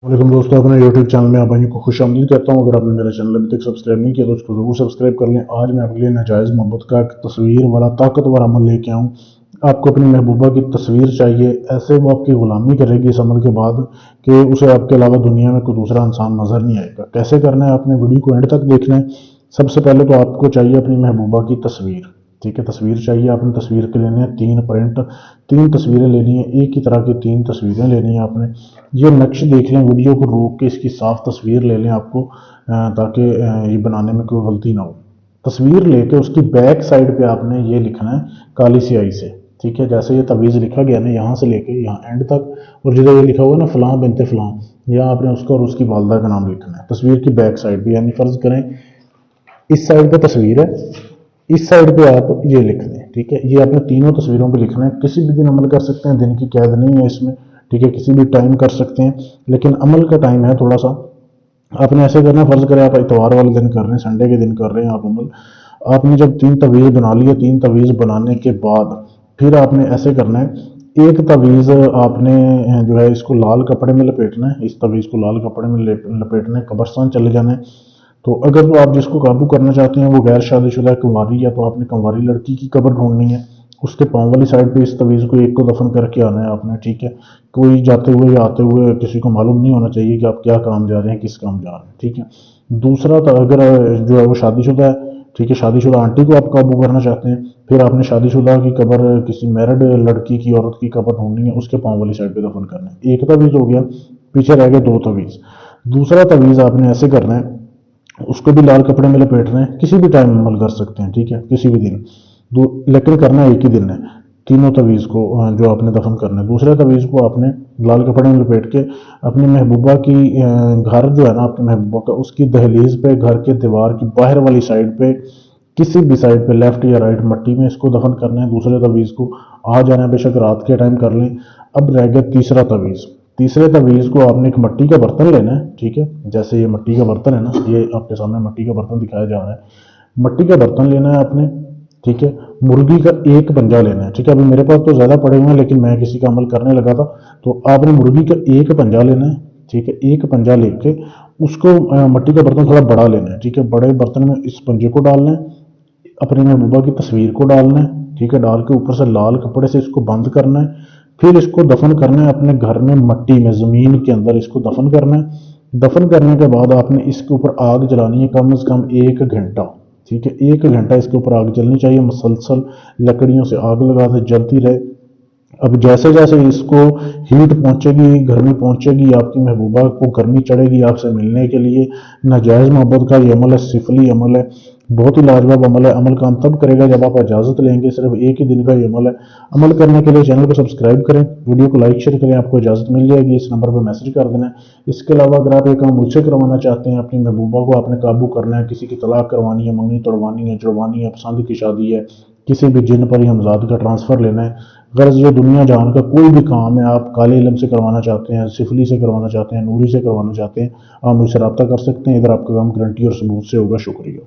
वालेकुम दोस्तों, अपने यूट्यूब चैनल में आप भाइयों को खुश आमदीद कहता हूँ। अगर आपने मेरा चैनल अभी तक सब्सक्राइब नहीं किया तो उसको ज़रूर सब्सक्राइब कर लें। आज मैं आपके लिए नाजायज़ मोहब्बत का एक तस्वीर वाला ताकतवर अमल लेके आऊँ। आपको अपनी महबूबा की तस्वीर चाहिए, ऐसे वो आपकी ग़ुलामी करेगी इस अमल के बाद कि उसे आपके अलावा दुनिया में कोई दूसरा इंसान नज़र नहीं आएगा। कैसे करना है, आपने वीडियो को एंड तक देखना है। सबसे पहले तो आपको चाहिए अपनी महबूबा की तस्वीर। ठीक है, तस्वीर चाहिए। आपने तस्वीर के लेने हैं 3 प्रिंट, 3 तस्वीरें लेनी है, एक ही तरह की 3 तस्वीरें लेनी है आपने। ये नक्श देख लें, वीडियो को रोक के इसकी साफ तस्वीर ले लें आपको, ताकि ये बनाने में कोई गलती ना हो। तस्वीर लेके उसकी बैक साइड पे आपने ये लिखना है काली स्याही से। ठीक है, जैसे ये तवीज़ लिखा गया ना, यहाँ से लेके यहाँ एंड तक, और जिधर ये लिखा हुआ ना फलां बिनते फलां, यहाँ आपने उसका और उसकी वालदा का नाम लिखना है तस्वीर की बैक साइड पे। यानी फ़र्ज़ करें इस साइड पे तस्वीर है, इस साइड पे आप ये लिख दें। ठीक है, ये आपने तीनों तस्वीरों पे लिखना है। किसी भी दिन अमल कर सकते हैं, दिन की कैद नहीं है इसमें। ठीक है, किसी भी टाइम कर सकते हैं, लेकिन अमल का टाइम है थोड़ा सा। आपने ऐसे करना है, फर्ज करें आप इतवार वाले दिन कर रहे हैं, संडे के दिन कर रहे हैं आप अमल। आपने जब 3 तवीज़ बना लिए, 3 तवीज़ बनाने के बाद फिर आपने ऐसे करना है, एक तवीज़ आपने जो है इसको लाल कपड़े में लपेटना है, इस तवीज़ को लाल कपड़े में लपेटना है, कब्रिस्तान चले जाना है। तो अगर तो आप जिसको काबू करना चाहते हैं वो गैर शादीशुदा कुंवारी है, तो आपने कुंवारी लड़की की कब्र ढूंढनी है। उसके पाँव वाली साइड पे इस तवीज़ को एक को दफन करके आना है आपने। ठीक है, कोई जाते हुए या आते हुए किसी को मालूम नहीं होना चाहिए कि आप क्या काम जा रहे हैं, किस काम जा रहे हैं। ठीक है, दूसरा तो अगर जो है वो शादीशुदा है, ठीक है, शादीशुदा आंटी को आप काबू करना चाहते हैं, फिर आपने शादीशुदा की कब्र, किसी मैरिड लड़की की, औरत की कब्र ढूंढनी है, उसके पाँव वाली साइड पे दफन करना है। एक तवीज़ हो गया, पीछे रह गए 2 तवीज़। दूसरा तवीज़ आपने ऐसे करना है, उसको भी लाल कपड़े में लपेटना है, किसी भी टाइम अमल कर सकते हैं। ठीक है, किसी भी दिन, लेकिन करना एक ही दिन है। तीनों तवीज़ को जो आपने दफन करना है, दूसरे तवीज़ को आपने लाल कपड़े में लपेट के अपनी महबूबा की घर जो है ना आपकी महबूबा का, उसकी दहलीज पे, घर के दीवार की बाहर वाली साइड पे, किसी भी साइड पे, लेफ्ट या राइट, मट्टी में इसको दफन करना है। दूसरे तवीज़ को आ जाना है, बेशक रात के टाइम कर लें। अब रह गया तीसरा तवीज़। तीसरे तवीज़ को आपने एक मिट्टी का बर्तन लेना है। ठीक है, जैसे ये मिट्टी का बर्तन है ना, ये आपके सामने मिट्टी का बर्तन दिखाया जा रहा है। मिट्टी का बर्तन लेना है आपने। ठीक है, मुर्गी का एक पंजा लेना है। ठीक है, अभी मेरे पास तो ज़्यादा पड़े हुए हैं, लेकिन मैं किसी का अमल करने लगा था, तो आपने मुर्गी का एक पंजा लेना है। ठीक है, एक पंजा लेके उसको मिट्टी का बर्तन थोड़ा बड़ा लेना है। ठीक है, बड़े बर्तन में इस पंजे को डालना है, अपनी महबूबा की तस्वीर को डालना है। ठीक है, डाल के ऊपर से लाल कपड़े से इसको बंद करना है। फिर इसको दफन करना है अपने घर में, मट्टी में, ज़मीन के अंदर इसको दफन करना है। दफन करने के बाद आपने इसके ऊपर आग जलानी है, कम से कम 1 घंटा। ठीक है, 1 घंटा इसके ऊपर आग जलनी चाहिए, मुसलसल लकड़ियों से आग लगा दे, जलती रहे। अब जैसे जैसे इसको हीट पहुंचेगी, गर्मी पहुंचेगी, आपकी महबूबा को गर्मी चढ़ेगी आपसे मिलने के लिए। नाजायज़ मोहब्बत का ये अमल है, सिफली अमल है, बहुत ही लाजवाब अमल है। अमल काम तब करेगा जब आप इजाज़त लेंगे। सिर्फ एक ही दिन का ये अमल है। अमल करने के लिए चैनल को सब्सक्राइब करें, वीडियो को लाइक शेयर करें, आपको इजाज़त मिल जाएगी। इस नंबर पर मैसेज कर देना है। इसके अलावा अगर आप ये काम मुझसे करवाना चाहते हैं, अपनी महबूबा को आपने काबू करना है, किसी की तलाक करवानी है, मंगनी तोड़वानी है, जुड़वानी है, पसंद की शादी है, किसी भी जिन पर हमजाद का ट्रांसफ़र लेना है, गर्ज ये दुनिया जहान का कोई भी काम है, आप काले इलम से करवाना चाहते हैं, सिफली से करवाना चाहते हैं, नूरी से करवाना चाहते हैं, आप मुझसे रब्ता कर सकते हैं। इधर आपका काम गारंटी और सबूत से होगा। शुक्रिया।